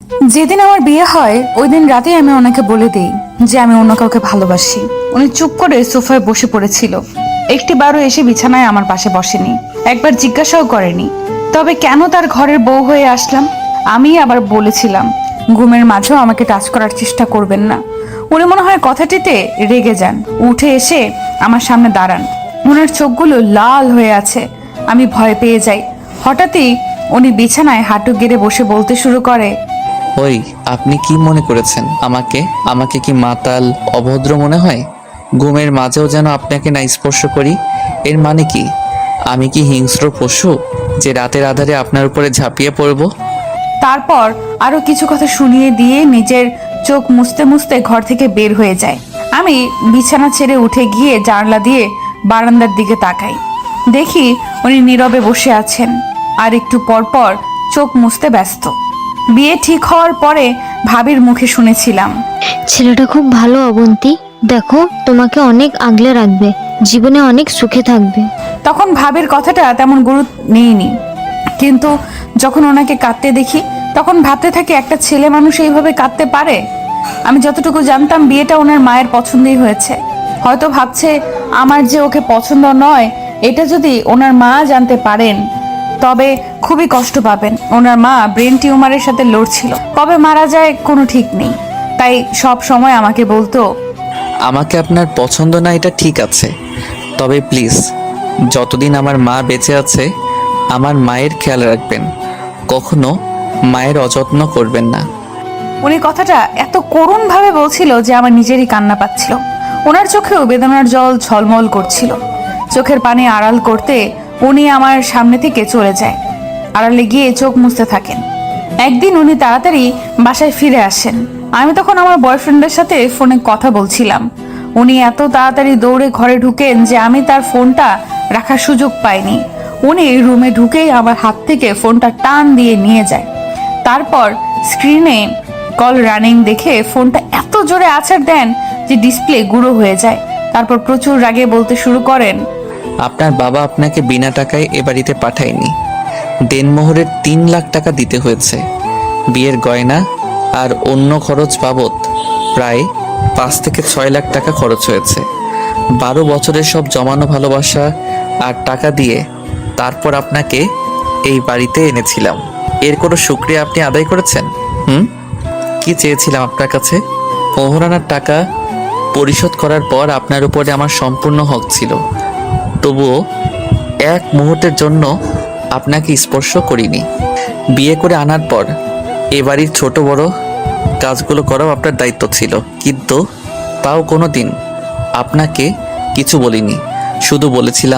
যেদিন আমার বিয়ে হয় ওই দিন রাতেই আমি ওনাকে বলে দিই যে আমি অন্য কাউকে ভালোবাসি। উনি চুপ করে সোফায় বসে পড়েছিল, একটিবারও এসে বিছানায় আমার পাশে বসেনি, একবার জিজ্ঞাসাও করেনি তবে কেন তার ঘরের বউ হয়ে আসলাম। আমি আবার বলেছিলাম ঘুমের মাঝেও আমাকে টাচ করার চেষ্টা করবেন না। উনি মনে হয় কথাটিতে রেগে যান, উঠে এসে আমার সামনে দাঁড়ান। ওনার চোখগুলো লাল হয়ে আছে, আমি ভয় পেয়ে যাই। হঠাৎই উনি বিছানায় হাঁটু গেড়ে বসে বলতে শুরু করে, ওই, আপনি কি মনে করেছেন আমাকে? আমাকে কি মাতাল, অভদ্র মনে হয়? ঘুমের মাঝেও যেন আপনাকে না স্পর্শ করি, এর মানে কি? আমি কি হিংস্র পশু যে রাতের আধারে আপনার উপরে ঝাঁপিয়ে পড়ব? তারপর আরো কিছু কথা শুনিয়ে দিয়ে নিজের চোখ মুছতে মুছতে ঘর থেকে বের হয়ে যায়। আমি বিছানা ছেড়ে উঠে গিয়ে জানলা দিয়ে বারান্দার দিকে তাকাই, দেখি উনি নীরবে বসে আছেন আর একটু পর পর চোখ মুছতে ব্যস্ত। বিয়ে ঠিক হওয়ার পরে ভাবির মুখে শুনেছিলাম, ছেলেটা খুব ভালো অবন্তী, দেখো তোমাকে অনেক আগলে রাখবে, জীবনে অনেক সুখে থাকবে। তখন ভাবির কথাটা তেমন গুরুত্ব নেইনি, কিন্তু যখন ওনাকে কাঁদতে দেখি তখন ভাবতে থাকি একটা ছেলে মানুষ এইভাবে কাঁদতে পারে। আমি যতটুকু জানতাম বিয়েটা ওনার মায়ের পছন্দই হয়েছে। হয়তো ভাবছে আমার যে ওকে পছন্দ নয় এটা যদি ওনার মা জানতে পারেন তবে খুবই কষ্ট পাবেন। ওনার মা ব্রেন টিউমারের সাথে লড়ছিল, কবে মারা যায় কোনো ঠিক নেই, তাই সব সময় আমাকে বলতো, আমাকে আপনার পছন্দ না এটা ঠিক আছে, তবে প্লিজ যতদিন আমার মা বেঁচে আছে আমার মায়ের খেয়াল রাখবেন, কখনো মায়ের অযত্ন করবেন না। উনি কথাটা এত করুণ ভাবে বলছিল যে আমার নিজেরই কান্না পাচ্ছিল। ওনার চোখেও বেদনার জল ঝলমল করছিল। চোখের পানি আড়াল করতে উনি আমার সামনে থেকে চলে যায়, আড়ালে গিয়ে চোখ মুছতে থাকেন। একদিন উনি তাড়াতাড়ি বাসায় ফিরে আসেন। আমি তখন আমার বয়ফ্রেন্ডের সাথে ফোনে কথা বলছিলাম। উনি এত তাড়াতাড়ি দৌড়ে ঘরে ঢুকেন যে আমি তার ফোনটা রাখার সুযোগ পাইনি। উনি রুমে ঢুকেই আমার হাত থেকে ফোনটা টান দিয়ে নিয়ে যায়। তারপর স্ক্রিনে কল রানিং দেখে ফোনটা এত জোরে আছাড় দেন যে ডিসপ্লে গুঁড়ো হয়ে যায়। তারপর প্রচুর রাগে বলতে শুরু করেন, আপনার বাবা আপনাকে বিনা টাকায় এ বাড়িতে পাঠায়নি, দেনমোহরের 3 লাখ টাকা দিতে হয়েছে। বিয়ের গয়না আর অন্য খরচ বাবদ প্রায় 5 থেকে 6 লাখ টাকা খরচ হয়েছে। 12 বছরের সব জমানো ভালোবাসা আর টাকা দিয়ে তারপর আপনাকে এই বাড়িতে এনেছিলাম। এর কোনো শুকরিয়া আপনি আদায় করেছেন? কি চেয়েছিলাম আপনার কাছে? মোহরানার টাকা পরিশোধ করার পর আপনার উপরে আমার সম্পূর্ণ হক ছিল, তবুও এক মুহূর্তের জন্য আপনাকে স্পর্শ করিনি। বিয়ে করে আনার পর এ বাড়ির ছোট বড় কাজগুলো করাও আপনার দায়িত্ব ছিল, কিন্তু তাও কোনো দিন আপনাকে কিছু বলিনি। শুধু বলেছিলাম